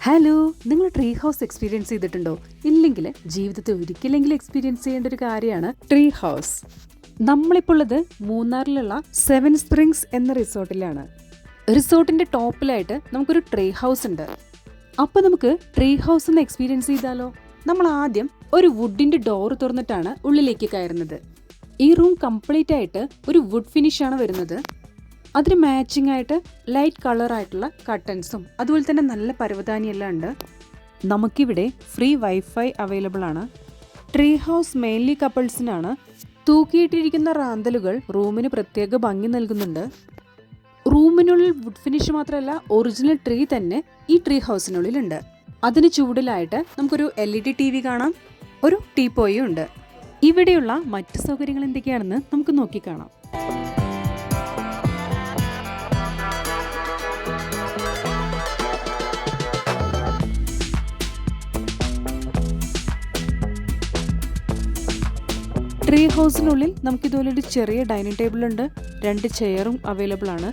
Hello, നിങ്ങൾ tree house experience ചെയ്തിട്ടുണ്ടോ? ഇല്ലെങ്കിൽ ജീവിതത്തിൽ ഒരിക്കലെങ്കിലും എക്സ്പീരിയൻസ് ചെയ്യേണ്ട ഒരു കാര്യമാണ് ട്രീ ഹൗസ്. നമ്മളിപ്പോൾ ഉള്ളത് മൂന്നാറിലുള്ള 7 സ്പ്രിങ്സ് എന്ന റിസോർട്ടിലാണ്. റിസോർട്ടിന്റെ ടോപ്പിലായിട്ട് നമുക്കൊരു ട്രീ ഹൗസ് ഉണ്ട്. അപ്പോൾ നമുക്ക് ട്രീ ഹൗസ് ഒന്ന് എക്സ്പീരിയൻസ് ചെയ്താലോ? നമ്മൾ ആദ്യം ഒരു വുഡിന്റെ ഡോർ തുറന്നിട്ടാണ് ഉള്ളിലേക്ക് കയറുന്നത്. ഈ റൂം കംപ്ലീറ്റ് ആയിട്ട് ഒരു വുഡ് ഫിനിഷാണ് വരുന്നത്. അതിന് മാച്ചിങ് ആയിട്ട് ലൈറ്റ് കളറായിട്ടുള്ള കട്ടൻസും അതുപോലെ തന്നെ നല്ല പരവതാനിയെല്ലാം ഉണ്ട്. നമുക്കിവിടെ ഫ്രീ വൈഫൈ അവൈലബിൾ ആണ്. ട്രീ ഹൗസ് മെയിൻലി കപ്പിൾസിനാണ്. തൂക്കിയിട്ടിരിക്കുന്ന റാന്തലുകൾ റൂമിന് പ്രത്യേക ഭംഗി നൽകുന്നുണ്ട്. റൂമിനുള്ളിൽ വുഡ് ഫിനിഷ് മാത്രമല്ല, ഒറിജിനൽ ട്രീ തന്നെ ഈ ട്രീ ഹൗസിനുള്ളിലുണ്ട്. അതിന് ചൂടിലായിട്ട് നമുക്കൊരു LED TV കാണാം. ഒരു ടീപ്പോയും ഉണ്ട്. ഇവിടെയുള്ള മറ്റ് സൗകര്യങ്ങൾ എന്തൊക്കെയാണെന്ന് നമുക്ക് നോക്കിക്കാണാം. ട്രീ ഹൗസിനുള്ളിൽ നമുക്കിതുപോലെ ഒരു ചെറിയ ഡൈനിങ് ടേബിൾ ഉണ്ട്. 2 ചെയറും അവൈലബിൾ ആണ്.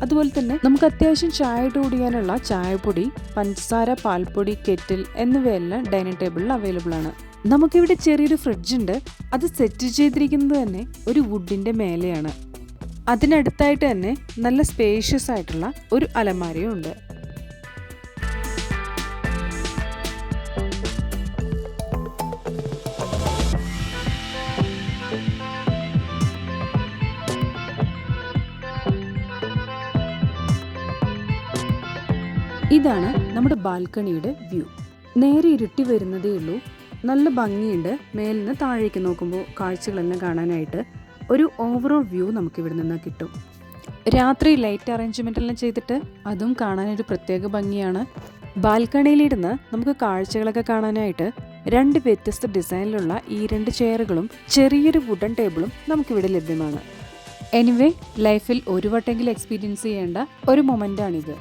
അതുപോലെ തന്നെ നമുക്ക് അത്യാവശ്യം ചായ ഇട്ട് കുടിക്കാനുള്ള ചായപ്പൊടി, പഞ്ചസാര, പാൽപ്പൊടി, കെറ്റിൽ എന്നിവയെല്ലാം ഡൈനിങ് ടേബിളിൽ അവൈലബിൾ ആണ്. നമുക്കിവിടെ ചെറിയൊരു ഫ്രിഡ്ജ് ഉണ്ട്. അത് സെറ്റ് ചെയ്തിരിക്കുന്നത് തന്നെ ഒരു വുഡിന്റെ മേലെയാണ്. അതിനടുത്തായിട്ട് തന്നെ നല്ല സ്പേഷ്യസ് ആയിട്ടുള്ള ഒരു അലമാരയും ഉണ്ട്. ഇതാണ് നമ്മുടെ ബാൽക്കണിയുടെ വ്യൂ. നേരെ ഇരുട്ടി വരുന്നതേ ഉള്ളൂ. നല്ല ഭംഗിയുണ്ട്. മേലിൽ നിന്ന് താഴേക്ക് നോക്കുമ്പോൾ കാഴ്ചകളെല്ലാം കാണാനായിട്ട് ഒരു ഓവറോൾ വ്യൂ നമുക്ക് ഇവിടെ നിന്ന് കിട്ടും. രാത്രി ലൈറ്റ് അറേഞ്ച്മെൻ്റ് എല്ലാം ചെയ്തിട്ട് അതും കാണാനൊരു പ്രത്യേക ഭംഗിയാണ്. ബാൽക്കണിയിലിരുന്ന് നമുക്ക് കാഴ്ചകളൊക്കെ കാണാനായിട്ട് 2 വ്യത്യസ്ത ഡിസൈനിലുള്ള ഈ 2 ചെയറുകളും ചെറിയൊരു വുഡൻ ടേബിളും നമുക്കിവിടെ ലഭ്യമാണ്. എനിവേ, ലൈഫിൽ ഒരു വട്ടെങ്കിലും എക്സ്പീരിയൻസ് ചെയ്യേണ്ട ഒരു മൊമെൻ്റാണിത്.